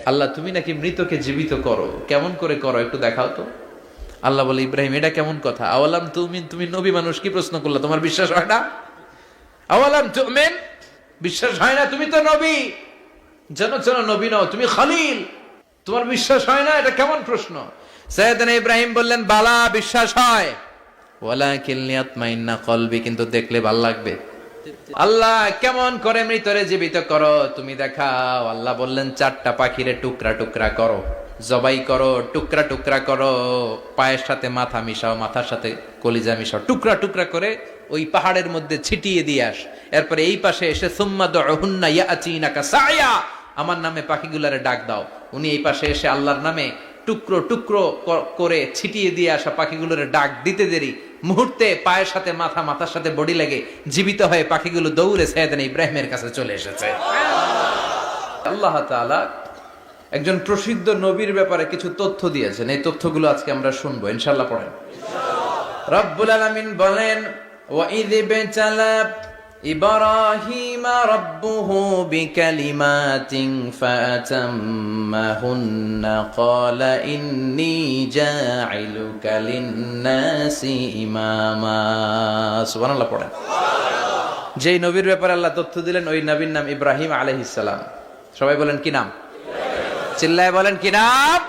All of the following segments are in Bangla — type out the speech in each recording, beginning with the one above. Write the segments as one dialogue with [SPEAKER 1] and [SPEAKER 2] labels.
[SPEAKER 1] আল্লাহ তুমি নাকি মৃতকে জীবিত করো, কেমন করে করো একটু দেখাও তো। আল্লাহ বলে, ইব্রাহিম এটা কেমন কথা? আওয়ালাম তুমিন, তুমি নবী মানুষ কি প্রশ্ন করলা, তোমার বিশ্বাস হয় না? আওয়ালাম তুমিন, বিশ্বাস হয় না? তুমি তো নবী, জানো নবী নও, তুমি খলিল, তোমার বিশ্বাস হয় না? এটা কেমন প্রশ্ন? সাইয়েদনা ইব্রাহিম বললেন, বালা বিশ্বাস হয়, ওয়ালাকিন লিয়াতমাইন্না কলবি, কিন্তু দেখলে ভাল লাগবে। আল্লাহ কেমন করে মৃতরে জীবিত করো তুমি দেখাও। আল্লাহ বললেন, 4টা পাখিরে টুকরা টুকরা করো, জবাই করো, টুকরা টুকরা করো, পায়ের সাথে মাথা মিশাও, মাথার সাথে কলিজা মিশাও, টুকরা টুকরা করে ওই পাহাড়ের মধ্যে ছিটিয়ে দিয়ে আস। এরপরে এই পাশে এসে সুম্মা দুহুন্না ইয়াতিনাকা সায়া, আমার নামে পাখিগুলারে ডাক দাও। উনি এই পাশে এসে আল্লাহর নামে টুকরো টুকরো করে ছিটিয়ে দিয়ে আসা পাখিগুলোর ডাক দিতে দেরি, মুহূর্তে পায়ের সাথে মাথা, মাথার সাথে বডি লেগে জীবিত হয়ে পাখিগুলো দৌড়ে সাইয়েদনা ইব্রাহিমের কাছে চলে এসেছে। আল্লাহ তাআলা একজন প্রসিদ্ধ নবীর ব্যাপারে কিছু তথ্য দিয়েছেন, এই তথ্যগুলো আজকে আমরা শুনবো ইনশাআল্লাহ। পড়েন। রব্বুল আলামিন বলেন, ওয়াইয বিতালা ইব্রাহিমা রাব্বুহু বিকালিমাতিন ফাতাম্মাহুন্না ক্বালা ইন্নী জাইলুকা লিন-নাসি ইমামা। সুবহানাল্লাহ পড়েন। যেই নবীর ব্যাপারে আল্লাহ তথ্য দিলেন ওই নবীর নাম ইব্রাহিম আলাইহিস সালাম। সবাই বলেন কি নাম? চিল্লায় বলেন কি নাম?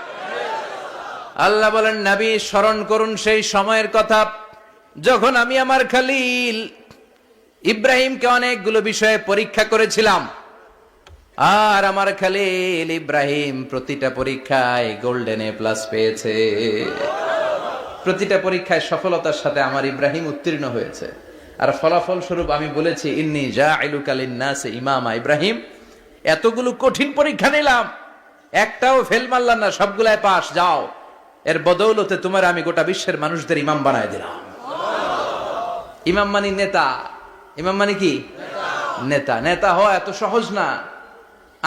[SPEAKER 1] আল্লাহ বলেন, নবী স্মরণ করুন সেই সময়ের কথা যখন আমি আমার খলিল ইব্রাহিমকে অনেকগুলো বিষয়ে পরীক্ষা করেছিলাম, আর আমার খলিল ইব্রাহিম প্রতিটা পরীক্ষায় গোল্ডেন এ প্লাস পেয়েছে। প্রতিটা পরীক্ষায় সফলতার সাথে আমার ইব্রাহিম উত্তীর্ণ হয়েছে। আর ফলাফল স্বরূপ আমি বলেছি, ইন্নী জাইলুকা লিন-নাসি ইমামা। ইব্রাহিম, এতগুলো কঠিন পরীক্ষা নিলাম, একটাও ফেল মারলাম না, সবগুলায় পাস। যাও, এর বদৌলতে তোমার আমি গোটা বিশ্বের মানুষদের ইমাম বানায় দিলাম। ইমাম মানে নেতা। ইমাম মানে কি? নেতা। নেতা হওয়া এত সহজ না।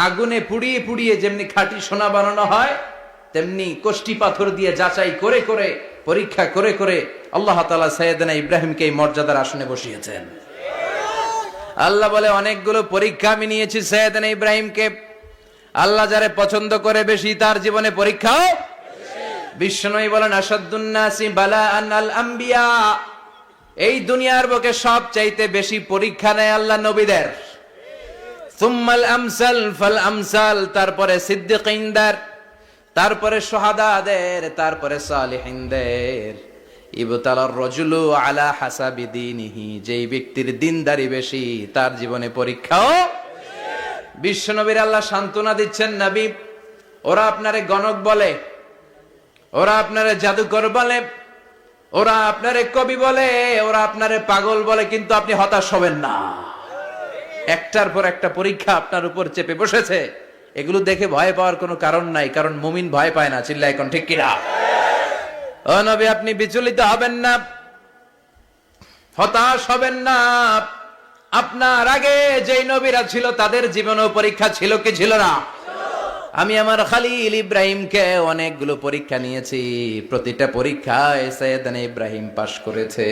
[SPEAKER 1] আগুনে পুড়িয়ে পুড়িয়ে যেমনি খাঁটি সোনা বানানো হয়, তেমনি কষ্টি পাথর দিয়ে যাচাই করে করে, পরীক্ষা করে করে আল্লাহ তাআলা সাইয়েদনা ইব্রাহিমকে এই মর্যাদার আসনে বসিয়েছেন। আল্লাহ বলে, অনেকগুলো পরীক্ষা আমি নিয়েছি সাইয়েদনা ইব্রাহিমকে। আল্লাহ যারে পছন্দ করে বেশি, তার জীবনে পরীক্ষাও। বিশ্বনবী বলেন, আসাদ্দুন নাসি বালাআন আল আম্বিয়া। এই দুনিয়ার বুকে সবচাইতে বেশি পরীক্ষা নেয় আল্লাহ নবীদের। সুম্মাল আমসাল ফাল আমসাল, তারপরে সিদ্দিকিনদের, তারপরে শুহাদাদের, তারপরে সালিহিনদের। ইবতালার রাজুলু আলা হাসাবি দীনিহি, যেই ব্যক্তির দিনদারি বেশি তার জীবনে পরীক্ষাও। বিশ্বনবীর আল্লাহ সান্ত্বনা দিচ্ছেন, নবী ওরা আপনারে গণক বলে, ওরা আপনারে জাদুকর বলে, ওরা আপনারে কবি বলে, ওরা আপনারে পাগল বলে, কিন্তু আপনি হতাশ হবেন না। একটার পর একটা পরীক্ষা আপনার উপর চেপে বসেছে, এগুলো দেখে ভয় পাওয়ার কোনো কারণ নাই, কারণ মুমিন ভয় পায় না। চিল্লায় এখন ঠিক কিনা? ও নবী, আপনি বিচলিত হবেন না, হতাশ হবেন না। আপনার আগে যেই নবীরা ছিল তাদের জীবনেও পরীক্ষা ছিল কি ছিল না? আমি আমার খলিল ইব্রাহিমকে অনেকগুলো পরীক্ষা নিয়েছি, প্রতিটা পরীক্ষায় সাইয়েদনা ইব্রাহিম পাশ করেছে।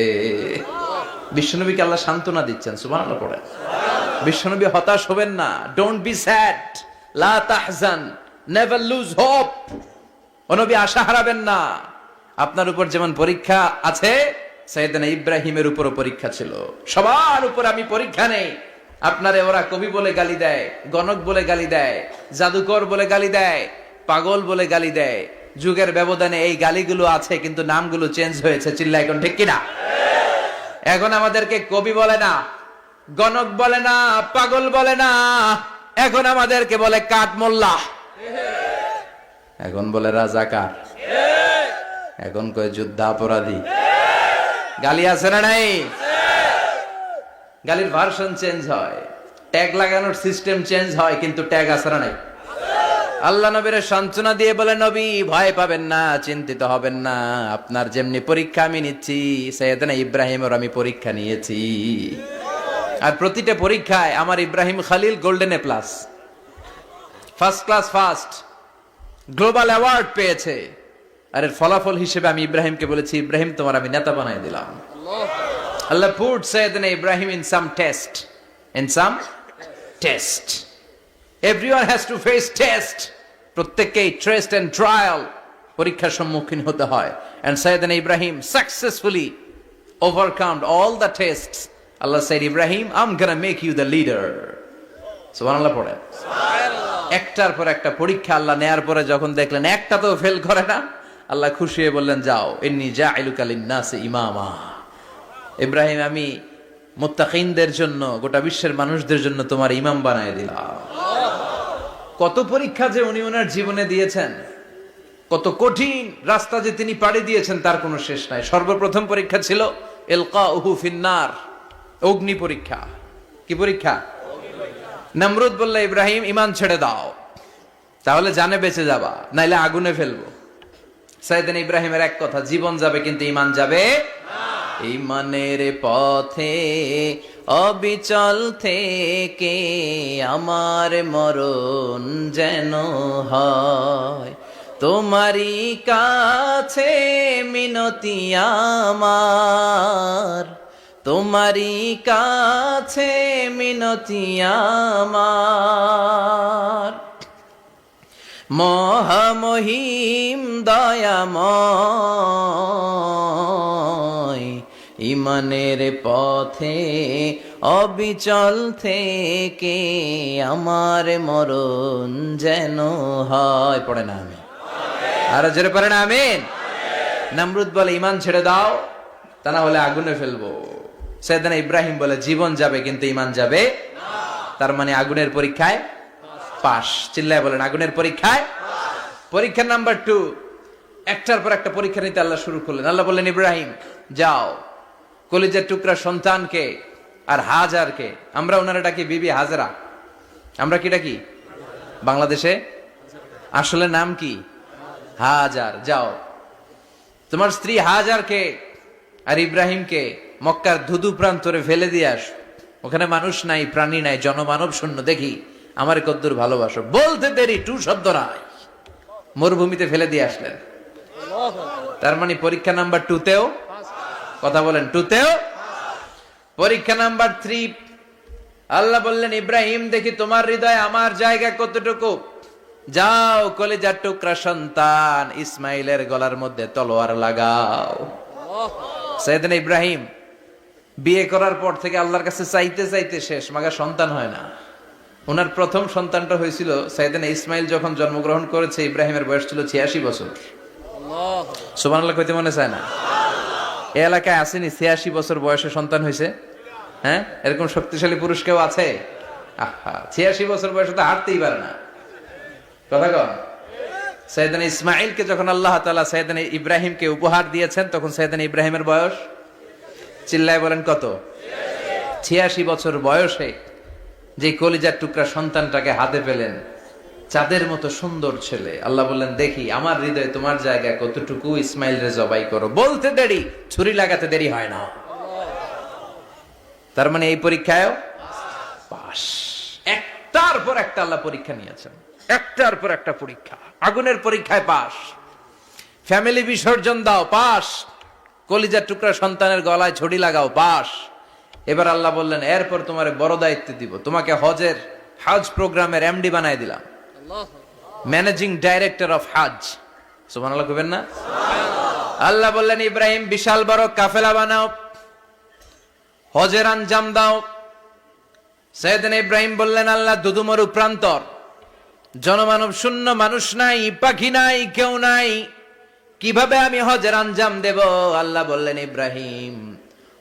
[SPEAKER 1] বিশ্বনবীকে আল্লাহ সান্ত্বনা দিচ্ছেন। সুবহানাল্লাহ পড়ে। বিশ্বনবী হতাশ হবেন না। ডোন্ট বি স্যাড, লা তাহজান, নেভার লুজ হোপ। ও নবী, আশা হারাবেন না। আপনার উপর যেমন পরীক্ষা আছে, সাইয়েদনা ইব্রাহিমের উপরও পরীক্ষা ছিল। সবার উপর আমি পরীক্ষা নেই। আপনারে ওরা কবি বলে গালি দেয়, গণক বলে গালি দেয়, জাদুকর বলে গালি দেয়, পাগল বলে গালি দেয়। যুগের ব্যবধানে এই গালিগুলো আছে, কিন্তু নামগুলো চেঞ্জ হয়েছে। চিল্লায় এখন ঠিক কিনা? এখন আমাদেরকে কবি বলে না, গণক বলে না, পাগল বলে না, এখন আমাদেরকে বলে কাঠ মোল্লা, এখন বলে রাজাকার, এখন কয় যুদ্ধাপরাধী। গালি আছে না নাই? গালির ভার্সন চেঞ্জ হয়, ট্যাগ লাগানোর সিস্টেম চেঞ্জ হয়, কিন্তু ট্যাগ আছে না নাই? আল্লাহ নবীর সান্ত্বনা দিয়ে বলে, নবী ভয় পাবেন না, চিন্তিত হবেন না। আপনার যেমনি পরীক্ষা আমি নিচ্ছি, সাইয়েদনা ইব্রাহিমের আমি পরীক্ষা নিয়েছি। আর প্রতিটা পরীক্ষায় আমার Ibrahim Khalil golden A plus, first class first, global award পেয়েছে। আর এর ফলাফল হিসেবে আমি ইব্রাহিমকে বলেছি, ইব্রাহিম তোমার আমি নেতা বানাই দিলাম। Allah put Sayyidina Ibrahim in some test. In some test. Everyone has to face test. প্রত্যেককেই টেস্ট এন্ড ট্রায়াল, পরীক্ষার সম্মুখীন হতে হয়। এন্ড সাইয়েদনা ইব্রাহিম successfully overcome all the tests. Allah said, Ibrahim, I'm gonna make you the leader. সুবহানাল্লাহ পড়ে। একটার পর একটা পরীক্ষা আল্লাহ নেয়ার পরে যখন দেখলেন একটা তো ফেল করে না, আল্লাহ খুশি হয়ে বললেন, যাও, ইন্নী জাইলুকা লিন-নাসি ইমামা। ইব্রাহিম, আমি মুত্তাকিনদের জন্য, গোটা বিশ্বের মানুষদের জন্য তোমার ইমাম বানায় দিলাম। কত পরীক্ষা যে উনি ওনার জীবনে দিয়েছেন, কত কঠিন রাস্তা যে তিনি পাড়ি দিয়েছেন তার কোনো শেষ নাই। সর্বপ্রথম পরীক্ষা ছিল ইলকাউহু ফিন্নার, অগ্নি পরীক্ষা। কি পরীক্ষা? নমরুদ বলল, ইব্রাহিম ঈমান ছেড়ে দাও, তাহলে জানে বেঁচে যাবা, নাইলে আগুনে ফেলবো। সাইয়েদনা ইব্রাহিমের এক কথা, জীবন যাবে কিন্তু ঈমান যাবে না। ঈমানের পথে অবিচল থেকে আমার মরণ যেন হয়, তোমারই কাছে মিনতি আমার, তোমারই কাছে মিনতি আমার। মহামহিম দয়াময়, ঈমানের পথে অবিচল থেকে আমার মরণ যেন হয়। পড়ে না আমি আর জোরে পড়ে না আমিন। নমরুদ বলে, ঈমান ছেড়ে দাও, তা না হলে আগুনে ফেলবো। সাইয়েদনা ইব্রাহিম বলে, জীবন যাবে কিন্তু ঈমান যাবে না। তার মানে আগুনের পরীক্ষায় পাস। চিল্লায় বলেন, আগুনের পরীক্ষায় পরীক্ষা নাম্বার 2। একটার পর একটা পরীক্ষা নিতে আল্লাহ শুরু করলেন। আল্লাহ বললেন, ইব্রাহিম যাও, কলিজার টুকরা সন্তানকে আর হাজারকে, আমরা ওনারা ডাকি বিবি হাজরা, আমরা কি ডাকি বাংলাদেশে, আসলে নাম কি হাজার, যাও তোমার স্ত্রী হাজারকে আর ইব্রাহিমকে মক্কার ধুধু প্রান্তরে ফেলে দিয়ে আস। ওখানে মানুষ নাই, প্রাণী নাই, জনমানব শূন্য, দেখি আমার কদ্দুর ভালোবাসো। বলতে দেরি, টু শব্দ নাই, মরুভূমিতে ফেলে দিয়ে আসলেন। তার মানে পরীক্ষা নাম্বার 2তেও, কথা বলেন, 2তেও। পরীক্ষা নাম্বার 3, আল্লাহ বললেন, ইব্রাহিম দেখি তোমার হৃদয়ে আমার জায়গা কতটুকু, যাও কলিজার টুকরা সন্তান ইসমাইলের গলার মধ্যে তলোয়ার লাগাও। সাইয়েদনা ইব্রাহিম বিয়ে করার পর থেকে আল্লাহর কাছে চাইতে চাইতে শেষ, মাগা সন্তান হয় না। ওনার প্রথম সন্তানটা হয়েছিল সাইয়েদনা ইসমাইল যখন জন্মগ্রহণ করেছে, ইব্রাহিমের বয়স ছিল 86 বছর। সুবহানাল্লাহ কইতে মনে চায় না? এই এলাকায় আসেনি 86 বছর বয়সে সন্তান হয়েছে? হ্যাঁ, এরকম শক্তিশালী পুরুষ কেউ আছে? আহা, 86 বছর বয়সে তো হাঁটতেই পারে না। কথা কন। সাইয়েদনা ইসমাইলকে যখন আল্লাহ তাআলা সাইয়েদনা ইব্রাহিমকে উপহার দিয়েছেন, তখন সাইয়েদনা ইব্রাহিমের বয়স, চিল্লায় বলেন কত? 86 বছর বয়সে যে কলিজার টুকরা সন্তানটাকে হাতে পেলেন, চাঁদের মতো সুন্দর ছেলে। আল্লাহ বললেন, দেখি আমার হৃদয়ে তোমার জায়গা কতটুকু, ইসমাইল রে জবাই করো। বলতে দেরি, ছুরি লাগাতে দেরি হয় না। তার মানে এই পরীক্ষায় পাস। একটার পর একটা আল্লাহ পরীক্ষা নিয়েছেন, একটার পর একটা পরীক্ষা। আগুনের পরীক্ষায় পাস, ফ্যামিলি বিসর্জন দাও, পাস। কলিজার টুকরা সন্তানের গলায় ছড়ি লাগাও, পাস। এবার আল্লাহ বললেন, এরপর তোমারে বড় দায়িত্ব দিব, তোমাকে হজ প্রোগ্রামের এমডি বানাই দিলাম, ম্যানেজিং ডাইরেক্টর অফ হজ। সুবহানাল্লাহ কইবেন না? আল্লাহ বললেন, ইব্রাহিম বিশাল বড় কাফেলা বানাও, হজের আঞ্জাম দাও। সাইয়েদনা ইব্রাহিম বললেন, আল্লাহ দুদুমরু প্রান্তর, জনমানব শূন্য, মানুষ নাই, পাখি নাই, কেউ নাই, কিভাবে আমি হজের আঞ্জাম দেব? আল্লাহ বললেন, ইব্রাহিম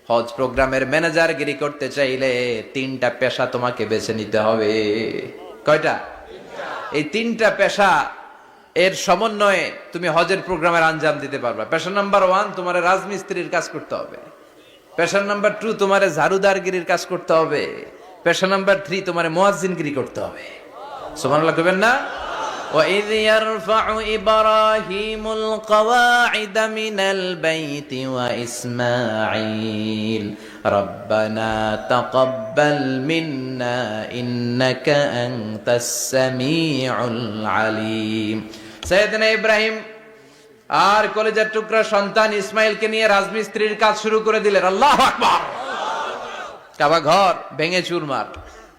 [SPEAKER 1] হজ প্রোগ্রামের ম্যানেজারগিরি করতে চাইলে 3টা পেশা তোমাকে বেছে নিতে হবে। কয়টা? এই 3টা পেশা এর সমন্বয়ে তুমি হজের প্রোগ্রামের আঞ্জাম দিতে পারবে। পেশা নাম্বার 1, তোমার রাজমিস্ত্রির কাজ করতে হবে। পেশা নাম্বার 2, তোমার ঝাড়ুদারগিরির কাজ করতে হবে। পেশা নাম্বার 3, তোমার মুয়াজ্জিনগিরি করতে হবে। সুবহানাল্লাহ কইবেন না? وَإِذْ يَرْفَعُ إِبْرَاهِيمُ الْقَوَاعِدَ مِنَ الْبَيْتِ وَإِسْمَاعِيلُ رَبَّنَا تَقَبَّلْ مِنَّا إِنَّكَ أَنْتَ السَّمِيعُ الْعَلِيمُ। সাইয়েদনা ইব্রাহিম আর কলিজার টুকরা সন্তান ইসমাইলকে নিয়ে রাজমিস্ত্রির কাজ শুরু করে দিলেন। আল্লাহু আকবার। কাবা ঘর ভেঙে চুরমার,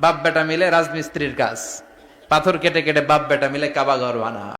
[SPEAKER 1] বাপ বেটা মিলে রাজমিস্ত্রির কাজ। পাথর কেটে কেটে বাপ বেটা মিলে কাবা ঘর বানা।